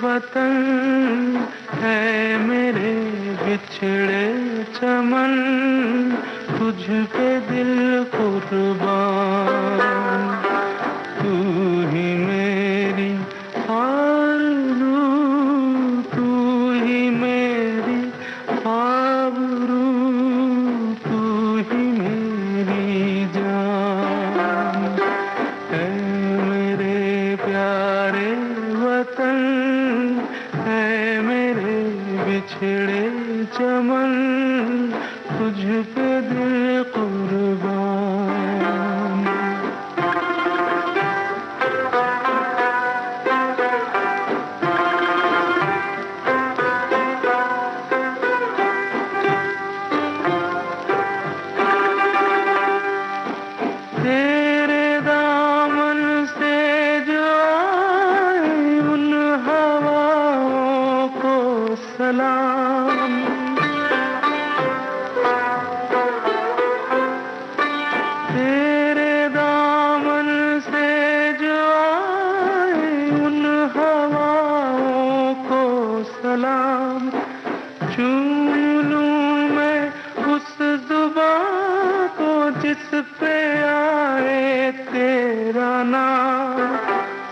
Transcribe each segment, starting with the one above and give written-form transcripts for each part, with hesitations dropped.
वतन है मेरे बिछड़े चमन, तुझ पे दिल कुर्बान। तू ही मेरी आरज़ू, तू ही मेरी आबरू, तू ही मेरी जान। है मेरे प्यारे वतन, है मेरे बिछड़े चमन, तुझ पे दिल कुर्बान। तेरे दामन से जो आए उन हवाओं को सलाम। तेरे दामन से जो आए उन हवाओं को सलाम। चूम लूं मैं उस ज़ुबां को जिस पे आए तेरा नाम।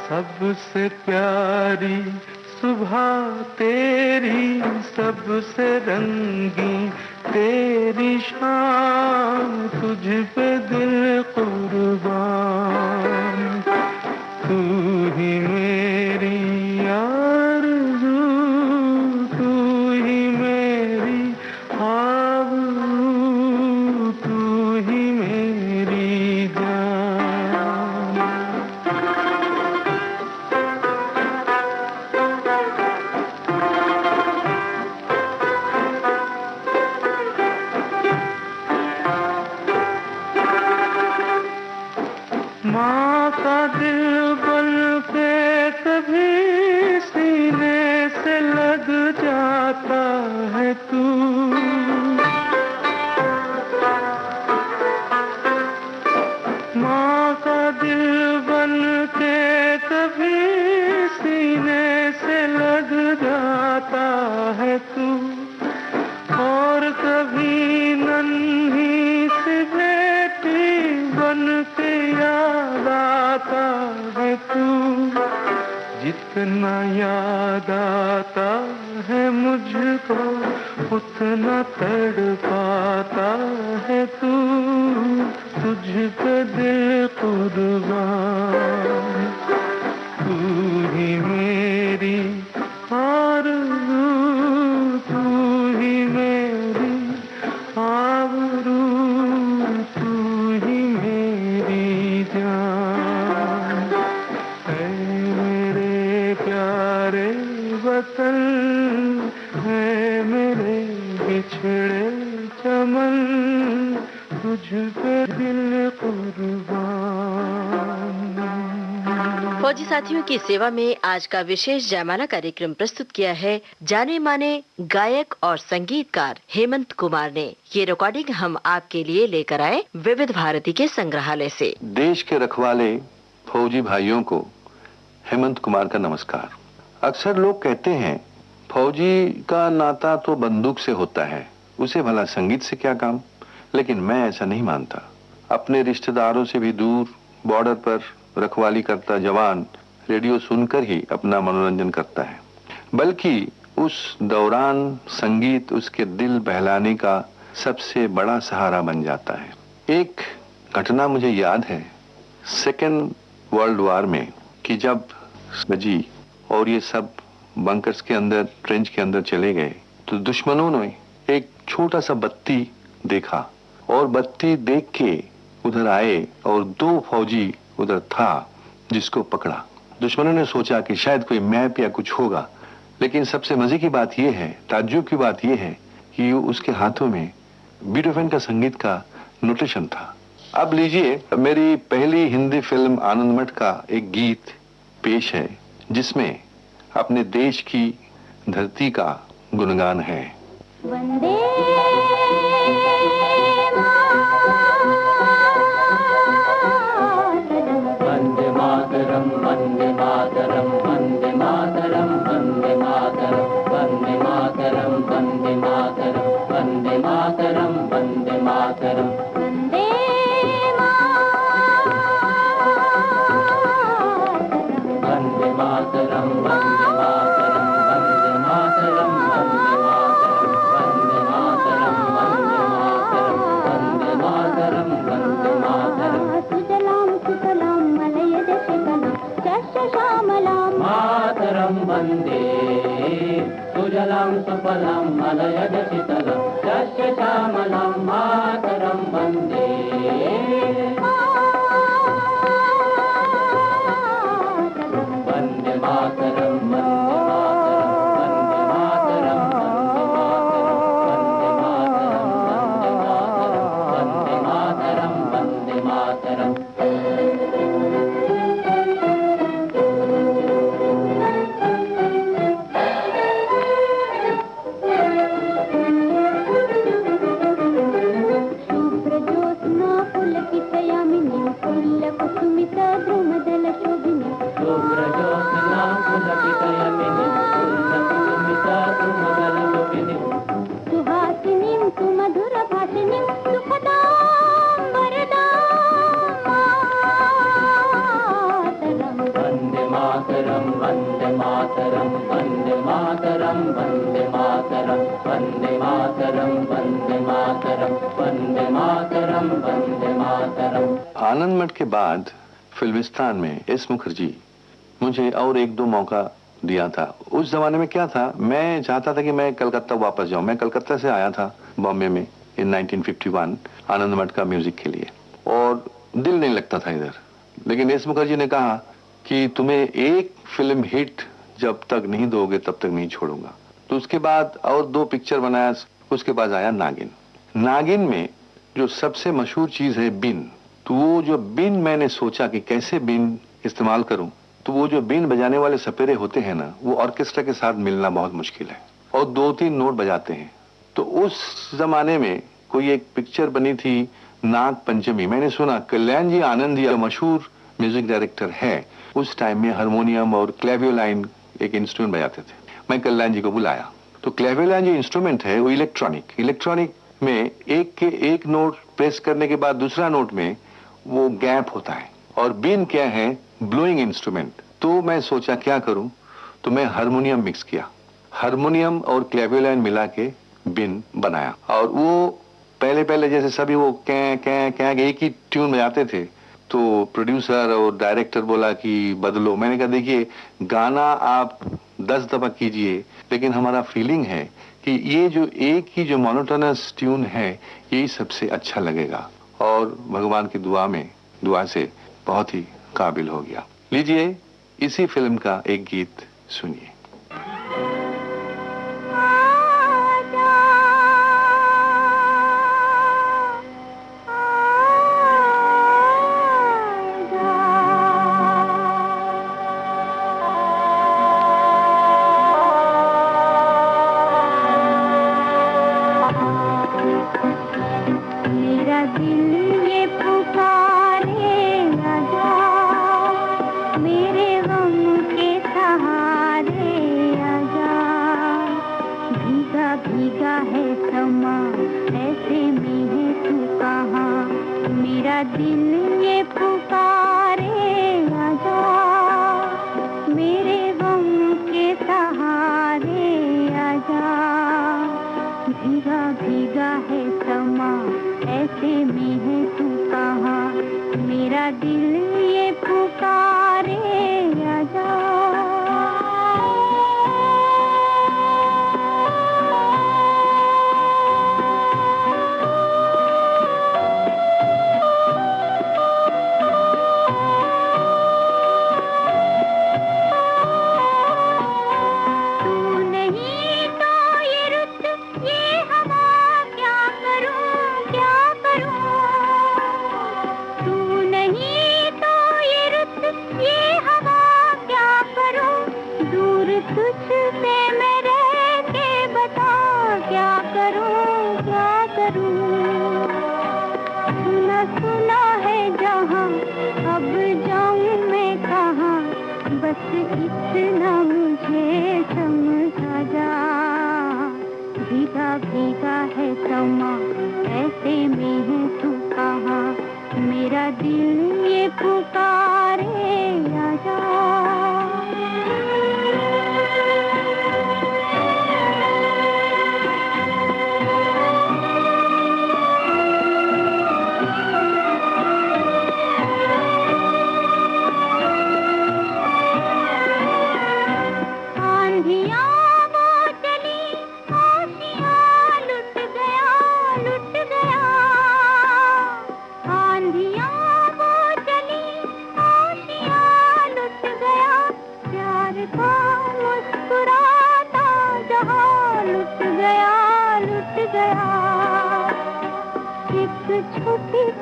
सबसे प्यारी सुबह तेरी, सबसे रंगी तेरी शाम, तुझ पे दिल कुर्बान। तू ही मेरी आरज़ू, तू ही मेरी आबरू, तू ही मेरी जान। माँ का दिल बन के कभी सीने से लग जाता है तू। माँ का दिल बन के कभी सीने से लग जाता है तू। और कभी नन्ही सी बेटी बन के याद आता है तू। जितना याद आता है मुझको उतना तड़पाता है तू। तुझ पे दिल कुर्बान। तू ही मेरी आरज़ू, तू ही मेरी आबरू, तू ही मेरी जान। है मेरे प्यारे वतन, है मेरे बिछड़े चमन, तुझ पे दिल कुर्बान। फौजी साथियों की सेवा में आज का विशेष जयमाला कार्यक्रम प्रस्तुत किया है जाने माने गायक और संगीतकार हेमंत कुमार ने। ये रिकॉर्डिंग हम आपके लिए लेकर आए विविध भारती के संग्रहालय से। देश के रखवाले फौजी भाइयों को हेमंत कुमार का नमस्कार। अक्सर लोग कहते हैं फौजी का नाता तो बंदूक से होता है, उसे भला संगीत से क्या काम। लेकिन मैं ऐसा नहीं मानता। अपने रिश्तेदारों से भी दूर बॉर्डर पर रखवाली करता जवान रेडियो सुनकर ही अपना मनोरंजन करता है, बल्कि उस दौरान संगीत उसके दिल बहलाने का सबसे बड़ा सहारा बन जाता है। एक घटना मुझे याद है सेकेंड वर्ल्ड वार में, कि जब बजी और ये सब बंकर्स के अंदर, ट्रेंच के अंदर चले गए, तो दुश्मनों ने एक छोटा सा बत्ती देखा और बत्ती देख के उधर आए और 2 फौजी उधर था जिसको पकड़ा। दुश्मनों ने सोचा कि शायद कोई मैप या कुछ होगा, लेकिन सबसे मजे की बात यह है, ताज्जुब की बात यह है कि उसके हाथों में बीथोवन का संगीत का नोटेशन था। अब लीजिए, मेरी पहली हिंदी फिल्म आनंद मठ का एक गीत पेश है जिसमें अपने देश की धरती का गुणगान है। वंदे मातरम, वंदे मातरम, वंदे मातरम, वंदे मातरम। वन्दे सुजलं सुफलं मलयज शीतलं यस्य श्यामलं मातरं वन्दे वन्दे मातरं वन्दे मातरं वन्दे मातरं वन्दे मातरं आनंद मठ के बाद फिल्मिस्तान में एस मुखर्जी मुझे और एक दो मौका दिया था। उस जमाने में क्या था, मैं चाहता था कि मैं कलकत्ता वापस जाऊं। मैं कलकत्ता से आया था बॉम्बे में इन 1951 आनंद मठ का म्यूजिक के लिए, और दिल नहीं लगता था इधर। लेकिन एस मुखर्जी ने कहा कि तुम्हें एक फिल्म हिट जब तक नहीं दोगे तब तक नहीं छोड़ूंगा। तो उसके बाद और दो पिक्चर बनाया। उसके बाद आया नागिन। नागिन में जो सबसे मशहूर चीज है बिन, तो वो जो बिन मैंने सोचा कि कैसे बिन इस्तेमाल करूं, तो वो जो बिन बजाने वाले सपेरे होते हैं ना, वो ऑर्केस्ट्रा के साथ मिलना बहुत मुश्किल है और 2-3 नोट बजाते हैं। तो उस जमाने में कोई एक पिक्चर बनी थी नाग पंचमी। मैंने सुना कल्याण जी आनंद जी मशहूर म्यूजिक डायरेक्टर है, उस टाइम में हारमोनियम और क्लेवियोलाइन एक इंस्ट्रूमेंट बजाते थे। मैं कल्याण जी को बुलाया। तो क्लेवियोलाइन जो इंस्ट्रूमेंट है वो इलेक्ट्रॉनिक में एक के एक नोट प्रेस करने के बाद दूसरा नोट में वो गैप होता है, और बीन क्या है, ब्लोइंग इंस्ट्रूमेंट। तो मैं सोचा क्या करूं, तो मैं हारमोनियम मिक्स किया, हारमोनियम और क्लेवियोलाइन मिला के बिन बनाया। और वो पहले जैसे सभी वो कै एक ही ट्यून बजाते थे, तो प्रोड्यूसर और डायरेक्टर बोला कि बदलो। मैंने कहा देखिए, गाना आप 10 दफा कीजिए, लेकिन हमारा फीलिंग है कि ये जो एक ही जो मोनोटोनस ट्यून है यही सबसे अच्छा लगेगा। और भगवान की दुआ से बहुत ही काबिल हो गया। लीजिए इसी फिल्म का एक गीत सुनिए।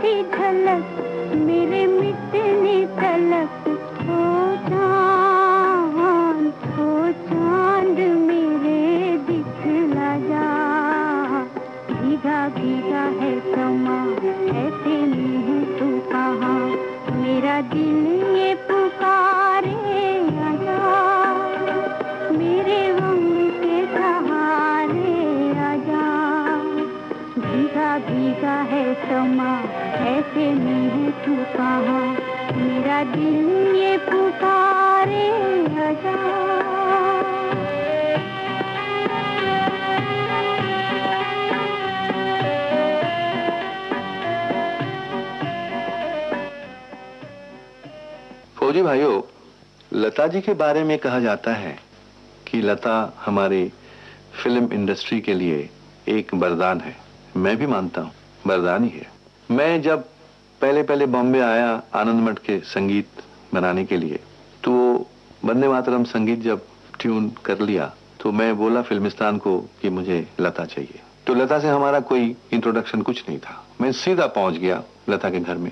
सी झलक मेरे मिटने तलक ओ चांद मेरे दिखला जा। भीगा भीगा है समा ऐसे में है तू कहाँ, मेरा दिल ये पुकारे आजा, मेरे गम के सहारे आजा। भीगा भीगा है समा ऐसे में है तू कहाँ, मेरा दिल ये पुकारे आजा। फौजी भाइयों, लता जी के बारे में कहा जाता है कि लता हमारी फिल्म इंडस्ट्री के लिए एक वरदान है। मैं भी मानता हूँ वरदान ही है। मैं जब पहले बॉम्बे आया आनंद मठ के संगीत बनाने के लिए, तो वंदे मातरम संगीत जब ट्यून कर लिया तो मैं बोला फिल्मिस्तान को कि मुझे लता चाहिए। तो लता से हमारा कोई इंट्रोडक्शन कुछ नहीं था। मैं सीधा पहुंच गया लता के घर में।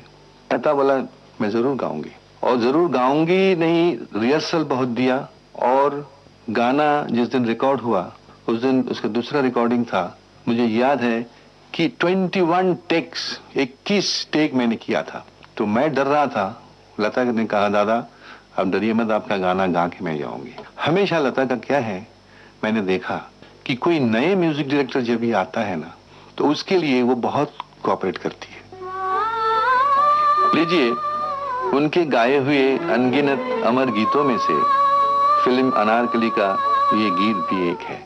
लता बोला मैं जरूर गाऊंगी, और जरूर गाऊंगी नहीं, रिहर्सल बहुत दिया। और गाना जिस दिन रिकॉर्ड हुआ उस दिन उसका दूसरा रिकॉर्डिंग था। मुझे याद है कि 21 टेक्स 21 टेक मैंने किया था। तो मैं डर रहा था। लता ने कहा दादा अब डरिए मत, आपका गाना गा के मैं जाऊंगी। हमेशा लता का क्या है, मैंने देखा कि कोई नए म्यूजिक डायरेक्टर जब भी आता है ना, तो उसके लिए वो बहुत कोऑपरेट करती है। लीजिए उनके गाए हुए अनगिनत अमर गीतों में से फिल्म अनारकली का ये गीत भी एक है।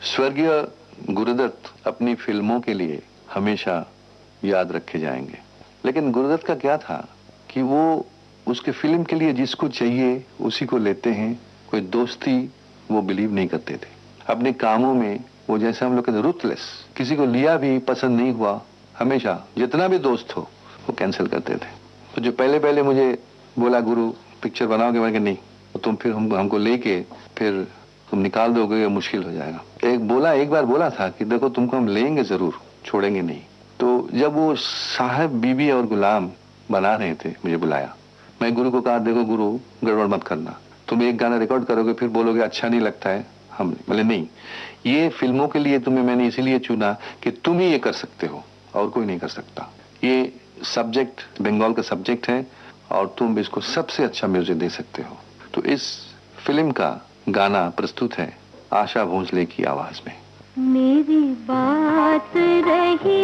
स्वर्गीय गुरुदत्त अपनी फिल्मों के लिए हमेशा याद रखे जाएंगे। लेकिन गुरुदत्त का क्या था कि वो उसके फिल्म के लिए जिसको चाहिए उसी को लेते हैं, कोई दोस्ती वो बिलीव नहीं करते थे। अपने कामों में वो जैसे हम लोग कहते रूथलेस, किसी को लिया भी पसंद नहीं हुआ, हमेशा जितना भी दोस्त हो वो कैंसिल करते थे। तो जो पहले पहले मुझे बोला गुरु पिक्चर बनाओगे, मैंने कहा नहीं, तो तुम फिर हमको लेके फिर तुम निकाल दोगे, ये मुश्किल हो जाएगा। एक बार बोला था कि देखो तुमको हम लेंगे जरूर, छोड़ेंगे नहीं। तो जब वो साहब बीबी और गुलाम बना रहे थे, मुझे बुलाया, मैं गुरु को कहा देखो गुरु गड़बड़ मत करना, तुम एक गाना रिकॉर्ड करोगे फिर बोलोगे अच्छा नहीं लगता है, हम बोले नहीं, ये फिल्मों के लिए तुम्हें मैंने इसीलिए चुना कि तुम ही ये कर सकते हो और कोई नहीं कर सकता। ये सब्जेक्ट बंगाल का सब्जेक्ट है और तुम इसको सबसे अच्छा म्यूजिक दे सकते हो। तो इस फिल्म का गाना प्रस्तुत है आशा भोसले की आवाज में। मेरी बात रही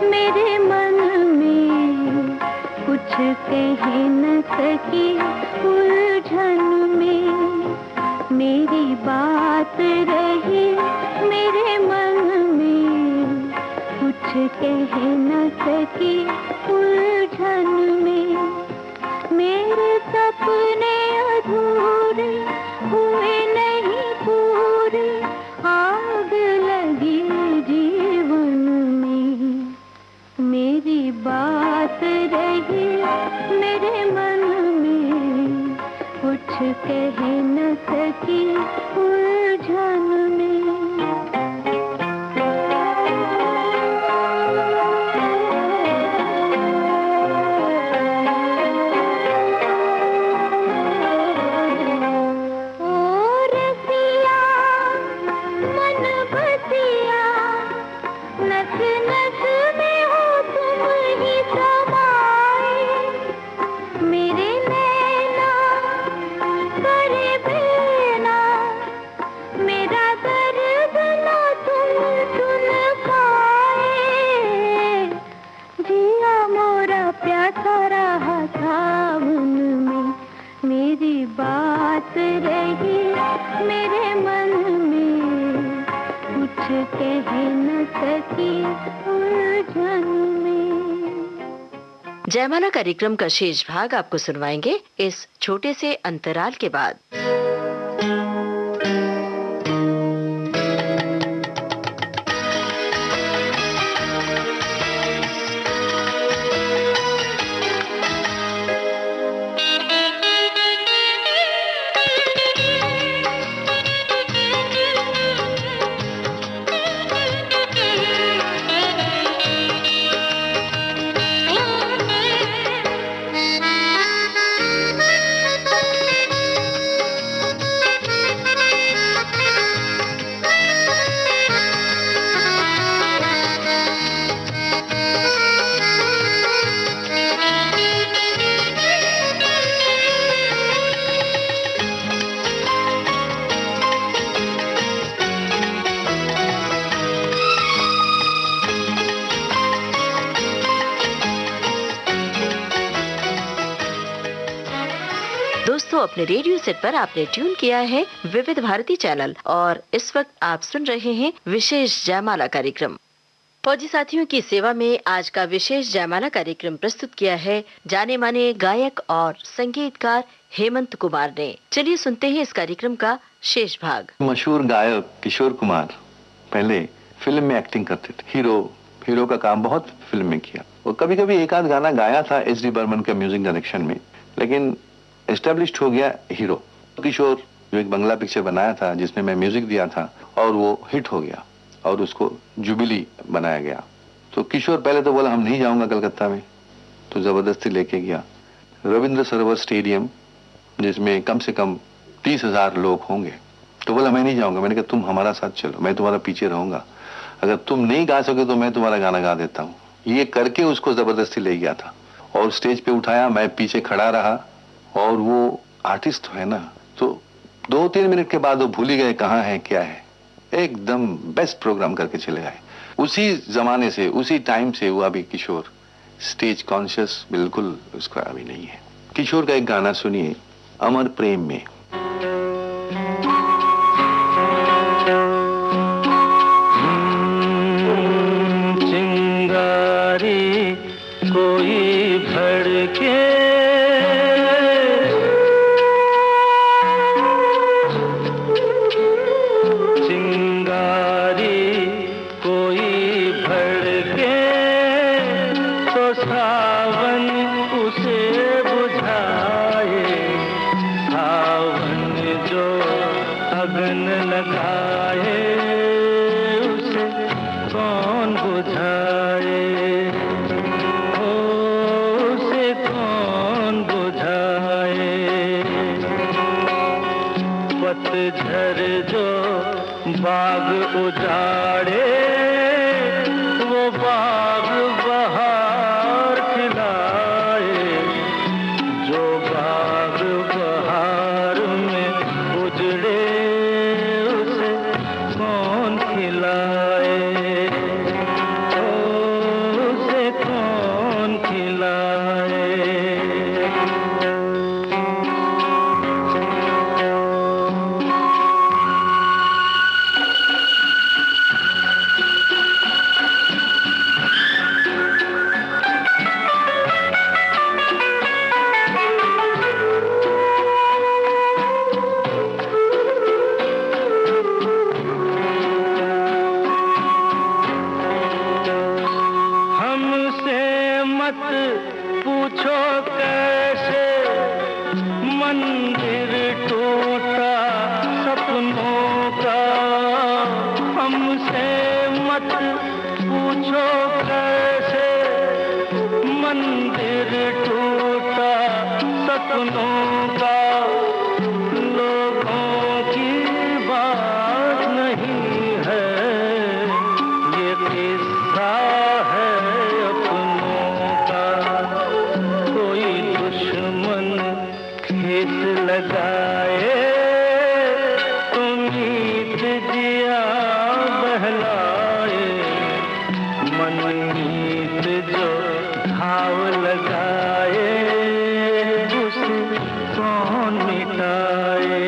मेरे मन में, कुछ कह न सकी उलझन में। मेरी बात रही मेरे मन में, कुछ कह न सकी उलझन में। मेरे सपने अधूरे हुए नहीं पूरे, आग लगी जीवन में। मेरी बात रही मेरे मन में, कुछ कह न सकी उलझन में। बात रही मेरे मन में, कुछ कह न सकी उलझन में। जयमाला कार्यक्रम का शेष भाग आपको सुनवाएंगे इस छोटे से अंतराल के बाद। दोस्तों, अपने रेडियो सेट पर आपने ट्यून किया है विविध भारती चैनल और इस वक्त आप सुन रहे हैं विशेष जयमाला कार्यक्रम। फौजी साथियों की सेवा में आज का विशेष जयमाला कार्यक्रम प्रस्तुत किया है जाने माने गायक और संगीतकार हेमंत कुमार ने। चलिए सुनते हैं इस कार्यक्रम का शेष भाग। मशहूर गायक किशोर कुमार पहले फिल्म में एक्टिंग करते थे, हीरो का काम बहुत फिल्म में किया और कभी कभी एक आध गाना गाया था एच डी बर्मन के म्यूजिक डायरेक्शन में, लेकिन एस्टेब्लिश्ड हो गया हीरो। किशोर जो एक बंगला पिक्चर बनाया था जिसमें मैं म्यूजिक दिया था और वो हिट हो गया और उसको जुबिली बनाया गया। तो किशोर पहले तो बोला हम नहीं जाऊंगा कलकत्ता में, तो जबरदस्ती लेके गया रविंद्र सरोवर स्टेडियम जिसमें कम से कम 30,000 लोग होंगे। तो बोला मैं नहीं जाऊंगा। मैंने कहा तुम हमारा साथ चलो, मैं तुम्हारा पीछे रहूंगा, अगर तुम नहीं गा सके तो मैं तुम्हारा गाना गा देता हूँ। ये करके उसको जबरदस्ती ले गया था और स्टेज पे उठाया, मैं पीछे खड़ा रहा और वो आर्टिस्ट है ना, तो 2-3 मिनट के बाद वो भूल ही गए कहाँ है क्या है, एकदम बेस्ट प्रोग्राम करके चले गए। उसी जमाने से, उसी टाइम से वो अभी किशोर स्टेज कॉन्शियस बिल्कुल उसका अभी नहीं है। किशोर का एक गाना सुनिए अमर प्रेम में। चिंगारी कोई भड़के सावन उसे बुझाए, सावन जो अगन लगाए उसे कौन बुझाए, ओ उसे कौन बुझाए। पतझड़ जो बाग उजाड़े, वो बाग बहार खिलाए, जो बाग बहार में उजड़े उसे कौन खिलाए, ओ उसे कौन खिलाए। पूछो कैसे मंदिर टूटा सपनों का, हमसे मत पूछो कैसे मंदिर टूटा सपनों का। लोगों की बात नहीं है, ये किस्सा है लगाए, उम्मीद जिया बहलाए, मनमीत जो घाव लगाए उसे कौन मिटाए।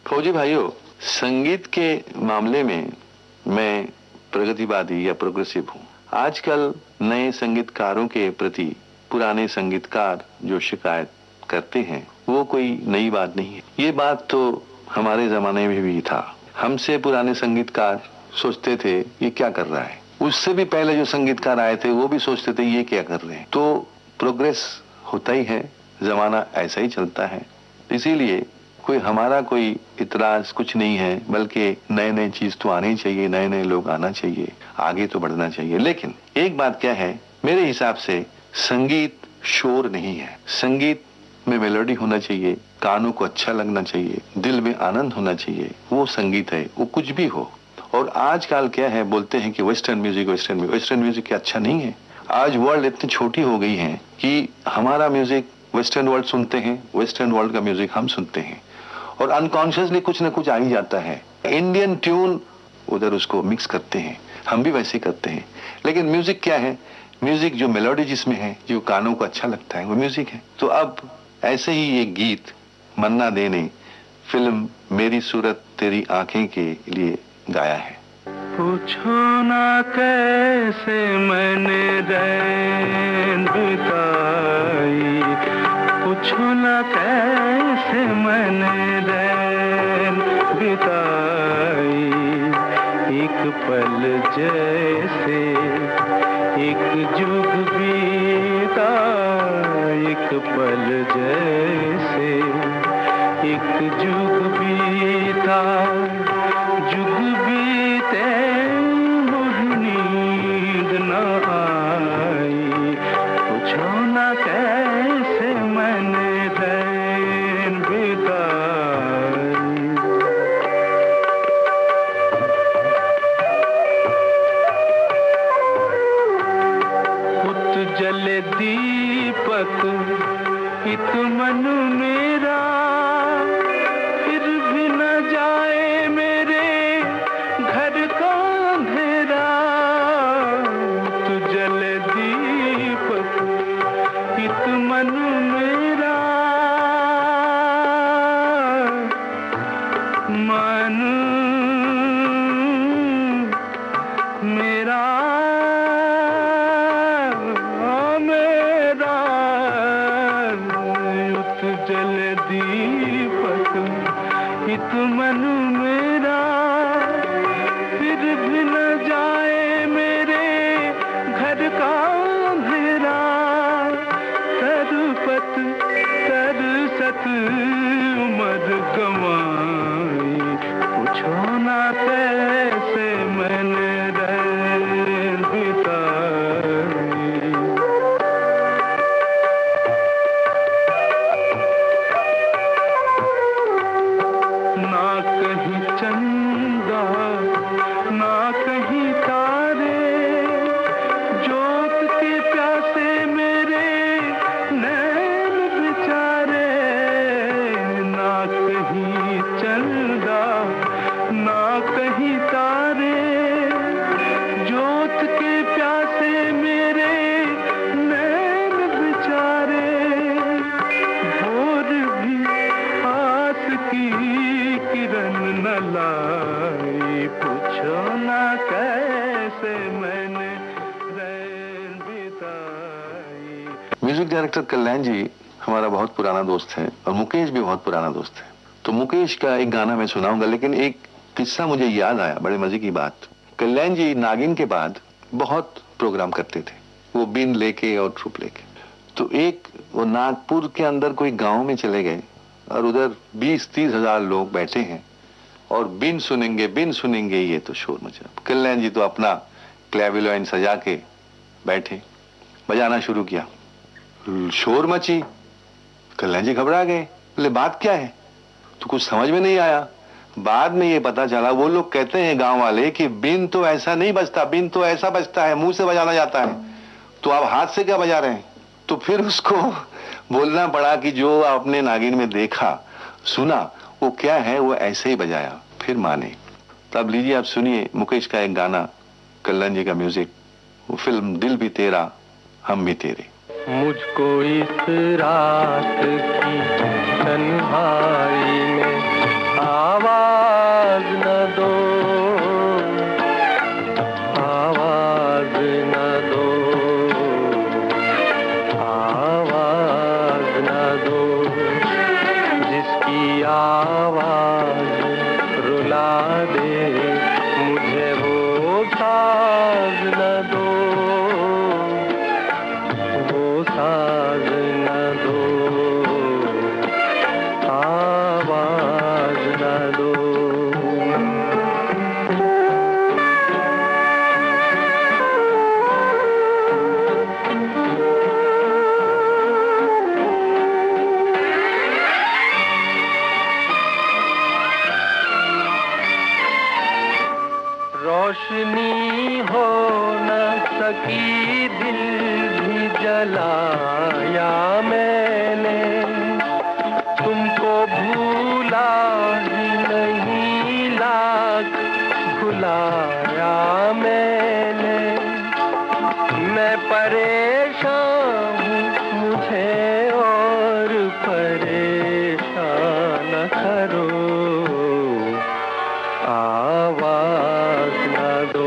फौजी भाइयों, संगीत के मामले में मैं प्रगतिवादी या प्रोग्रेसिव हूँ। आजकल नए संगीतकारों के प्रति पुराने संगीतकार जो शिकायत करते हैं वो कोई नई बात नहीं है। ये बात तो हमारे जमाने में भी था। हमसे पुराने संगीतकार सोचते थे ये क्या कर रहा है, उससे भी पहले जो संगीतकार आए थे वो भी सोचते थे ये क्या कर रहे हैं। तो प्रोग्रेस होता ही है, जमाना ऐसा ही चलता है। इसीलिए हमारा कोई इतराज कुछ नहीं है, बल्कि नए नए चीज तो आनी चाहिए, नए नए लोग आना चाहिए, आगे तो बढ़ना चाहिए। लेकिन एक बात क्या है, मेरे हिसाब से संगीत शोर नहीं है। संगीत में मेलोडी होना चाहिए, कानों को अच्छा लगना चाहिए, दिल में आनंद होना चाहिए, वो संगीत है, वो कुछ भी हो। और आजकल क्या है, बोलते हैं कि वेस्टर्न म्यूजिक अच्छा नहीं है। आज वर्ल्ड इतनी छोटी हो गई है कि हमारा म्यूजिक वेस्टर्न वर्ल्ड सुनते हैं, वेस्टर्न वर्ल्ड का म्यूजिक हम सुनते हैं, और अनकॉन्शियसली कुछ ना कुछ आ ही जाता है। इंडियन ट्यून उधर उसको मिक्स करते हैं, हम भी वैसे करते हैं। लेकिन म्यूजिक क्या है, म्यूजिक जो मेलोडी जिसमें है, जो कानों को अच्छा लगता है, वो म्यूजिक है। तो अब ऐसे ही एक गीत मन्ना दे ने फिल्म मेरी सूरत तेरी आंखें के लिए गाया है। पूछो ना कैसे मैंने रैन बिताई, पूछो ना कैसे मैंने रैन बिताई, एक पल जैसे एक जुग बीता, एक पल जैसे एक जुग बीता, जुग बीते मुझे नींद न आई, पूछो ना कैसे मैंने रैन बिताई। जले दीपक इत मन मेरा, फिर भी न जाए मेरे घर का अंधेरा। तू जले दीपक इत मन मेरा, मन मेरा जल दीपक इत मन मेरा, फिर भी न जाए मेरे तुमसे मैंने रैन बिताई। म्यूजिक डायरेक्टर कल्याण जी हमारा बहुत पुराना दोस्त है और मुकेश भी बहुत पुराना दोस्त है। तो मुकेश का एक गाना मैं सुनाऊंगा, लेकिन एक किस्सा मुझे याद आया, बड़े मजे की बात। कल्याण जी नागिन के बाद बहुत प्रोग्राम करते थे, वो बीन लेके और ट्रूप लेके। तो एक वो नागपुर के अंदर कोई गांव में चले गए और उधर 20-30 हजार लोग बैठे हैं और बीन सुनेंगे, ये तो शोर मचा। कल्याण जी तो अपना क्लेविलोइन सजा के बैठे, बजाना शुरू किया, शोर मची। कल्याण जी घबरा गए, बोले बात क्या है? तो कुछ समझ में नहीं आया। बाद में ये पता चला, वो लोग कहते हैं गांव वाले कि बीन तो ऐसा नहीं बजता, बीन तो ऐसा बजता है, मुंह से बजाना जाता है, तो आप हाथ से क्या बजा रहे हैं? तो फिर उसको बोलना पड़ा कि जो आपने नागिन में देखा सुना वो क्या है, वो ऐसे ही बजाया, फिर माने। तब लीजिए आप सुनिए मुकेश का एक गाना, कल्याण जी का म्यूजिक, वो फिल्म दिल भी तेरा हम भी तेरे। मुझको इस रात की तन्हाई में आवाज न दो, आवाज न दो, आवाज न दो, जिसकी आवाज रुला दे मुझे वो साज न दो, वो साज न दो, आवाज न दो। रोशनी हो न सकी, दिल भी जलाया मैंने, तुमको भूला ही नहीं, लाख भुलाया मैंने। मैं परेशान हूँ, मुझे और परेशान न करो, आवाज न दो।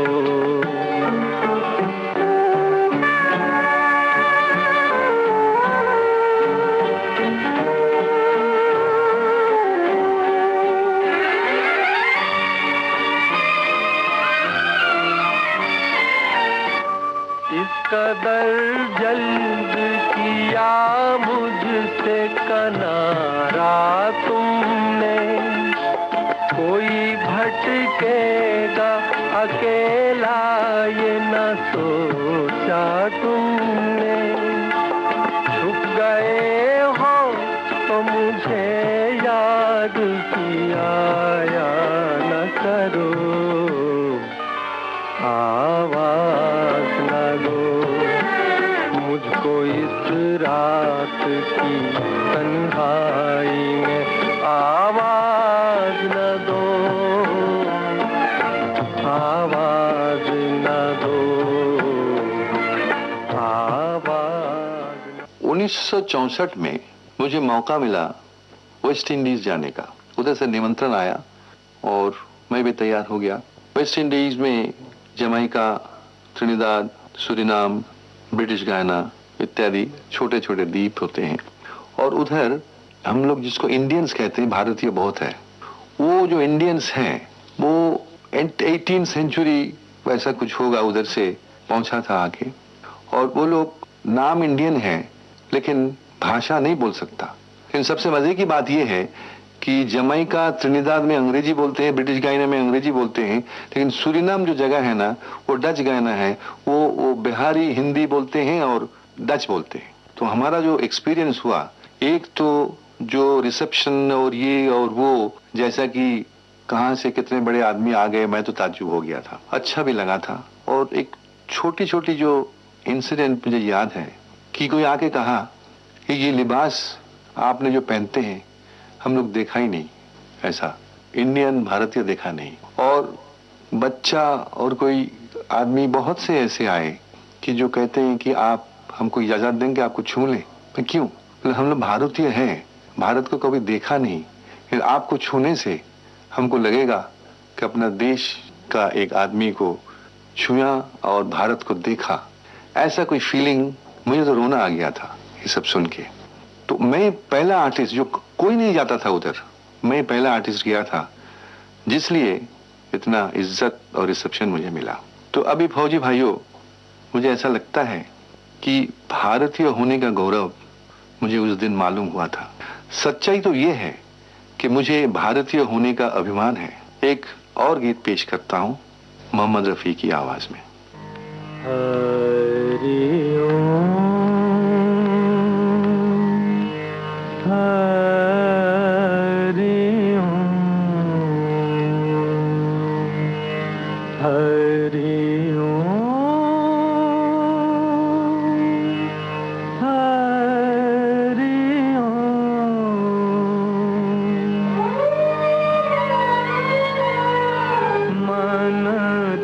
1964 में मुझे मौका मिला वेस्ट इंडीज जाने का। उधर से निमंत्रण आया और मैं भी तैयार हो गया। वेस्ट इंडीज में जमैका, त्रिनिदाद, सूरीनाम, ब्रिटिश गायना इत्यादि छोटे छोटे द्वीप होते हैं और उधर हम लोग जिसको इंडियंस कहते हैं, भारतीय बहुत है, वो जो इंडियंस हैं वो 18th सेंचुरी वैसा कुछ होगा, उधर से पहुंचा था आके। और वो लोग नाम इंडियन है लेकिन भाषा नहीं बोल सकता। लेकिन सबसे मजे की बात यह है कि जमैका, त्रिनिदाद में अंग्रेजी बोलते हैं, ब्रिटिश गायना में अंग्रेजी बोलते हैं, लेकिन सूरीनाम जो जगह है ना वो डच गायना है, वो बिहारी हिंदी बोलते हैं और डच बोलते हैं। तो हमारा जो एक्सपीरियंस हुआ, एक तो जो रिसेप्शन और ये और वो, जैसा कि कहां से कितने बड़े आदमी आ गए, मैं तो ताज्जुब हो गया था, अच्छा भी लगा था। और एक छोटी छोटी जो इंसिडेंट मुझे याद है कि कोई आके कहा कि ये लिबास आपने जो पहनते हैं हम लोग देखा ही नहीं, ऐसा इंडियन भारतीय देखा नहीं। और बच्चा और कोई आदमी बहुत से ऐसे आए कि जो कहते हैं कि आप हमको इजाजत देंगे आपको छू लें। मैं क्यों? हम लोग भारतीय हैं, भारत को कभी देखा नहीं, फिर आपको छूने से हमको लगेगा कि अपना देश का एक आदमी को छुआ और भारत को देखा, ऐसा कोई फीलिंग, मुझे तो रोना आ गया था ये सब सुन के। तो मैं पहला आर्टिस्ट, जो कोई नहीं जाता था उधर, मैं पहला आर्टिस्ट गया था, जिसलिए इतना इज्जत और रिसेप्शन मुझे मिला। तो अभी फौजी भाइयों, मुझे ऐसा लगता है कि भारतीय होने का गौरव मुझे उस दिन मालूम हुआ था। सच्चाई तो ये है कि मुझे भारतीय होने का अभिमान है। एक और गीत पेश करता हूं मोहम्मद रफी की आवाज में। हरि ओम, हरि ओम, हरि ओम, हरि ओम। मन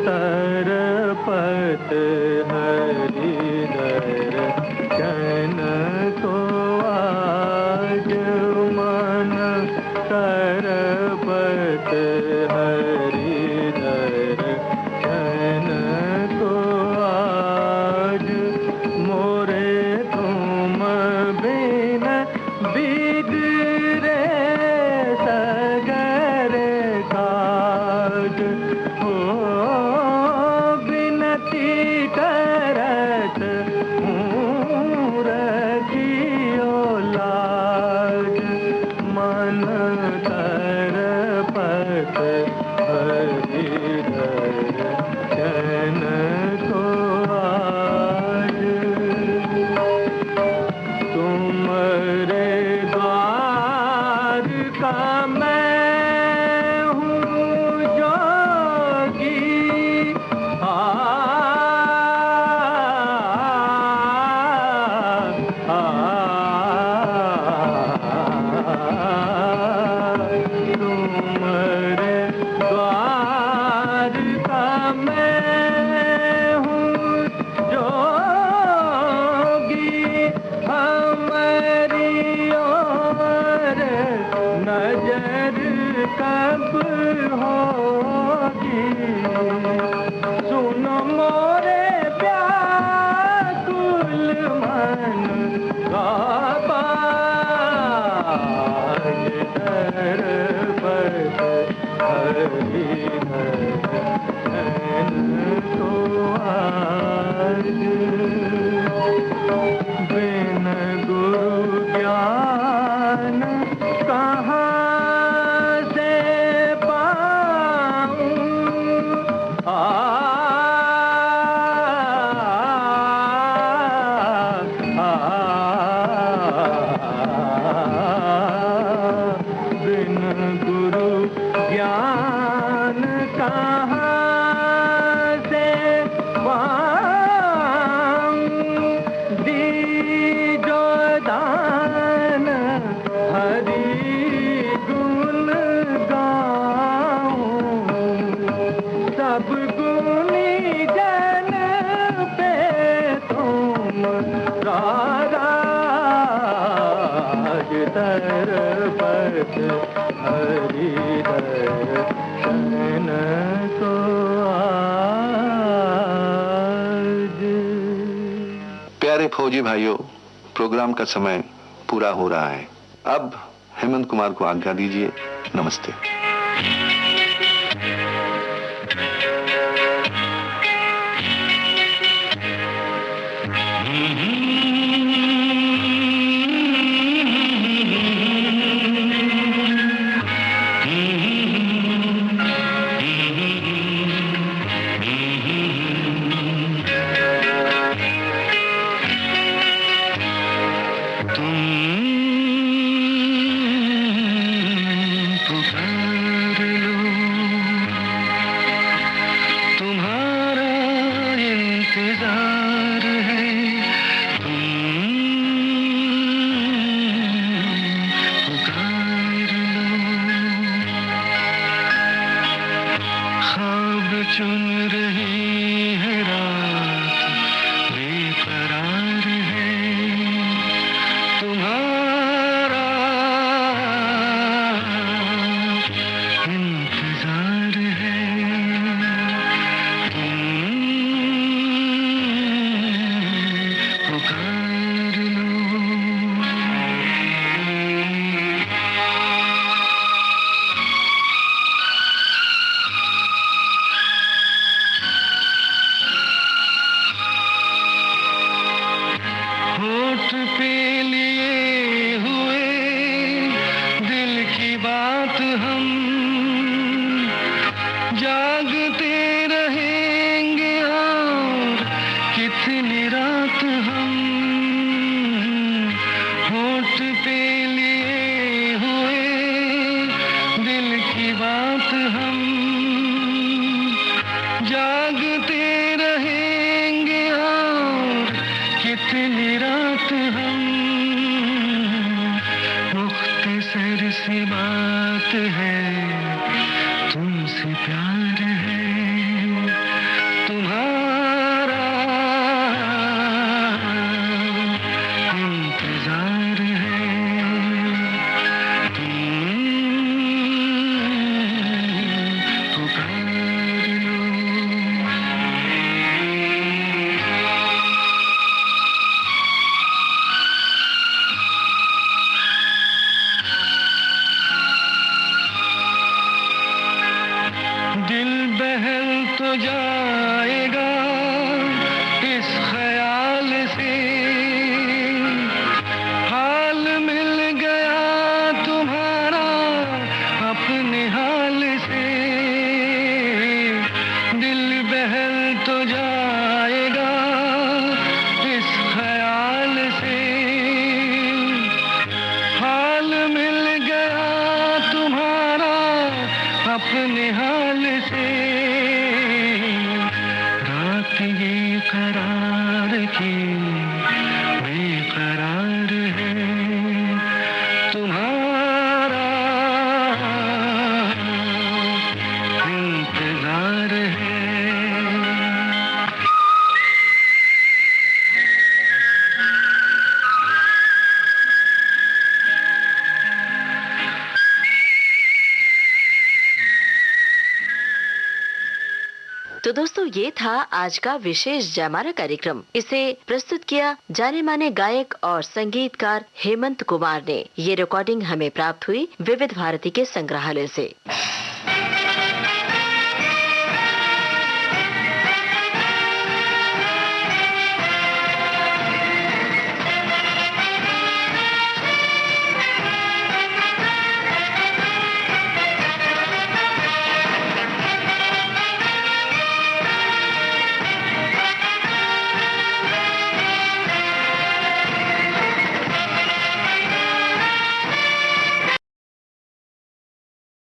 तरपत हरि दर्शन को आज, मन तरपत हरि दर्शन को आज, मोरे तुम बिन बिगड़े सगरे काज, हो बिनती करत हूँ रखियो लाज, मन तरपत हरि दर्शन को आज, तुम्हारे द्वार का मैं हूँ जोगी, तुम्हारे द्वार का मैं हूँ जोगी, हमारी ओर नजर कब होगी, सुनो मोरे व्याकुल मन का बाज, तरपत हरि दर्शन को आज, बिन गुरु ज्ञान कहाँ से पाऊं, बिन गुरु ज्ञान कहाँ से पाऊं, दीजो दान हरि गुण गाऊं, सब गुणी जन पे तुम राज, तरपत हरि दर्शन को आज। प्यारे फौजी भाइयों, प्रोग्राम का समय पूरा हो रहा है। अब हेमंत कुमार को आज्ञा दीजिए। नमस्ते। पुकार जाएगा इस ख्याल से, हाल मिल गया तुम्हारा अपने हाल से। रात ये करार की बेकरार है, तुम्हारा इंतजार है। तो दोस्तों, ये था आज का विशेष जयमाला कार्यक्रम। इसे प्रस्तुत किया जाने माने गायक और संगीतकार हेमंत कुमार ने। ये रिकॉर्डिंग हमें प्राप्त हुई विविध भारती के संग्रहालय से।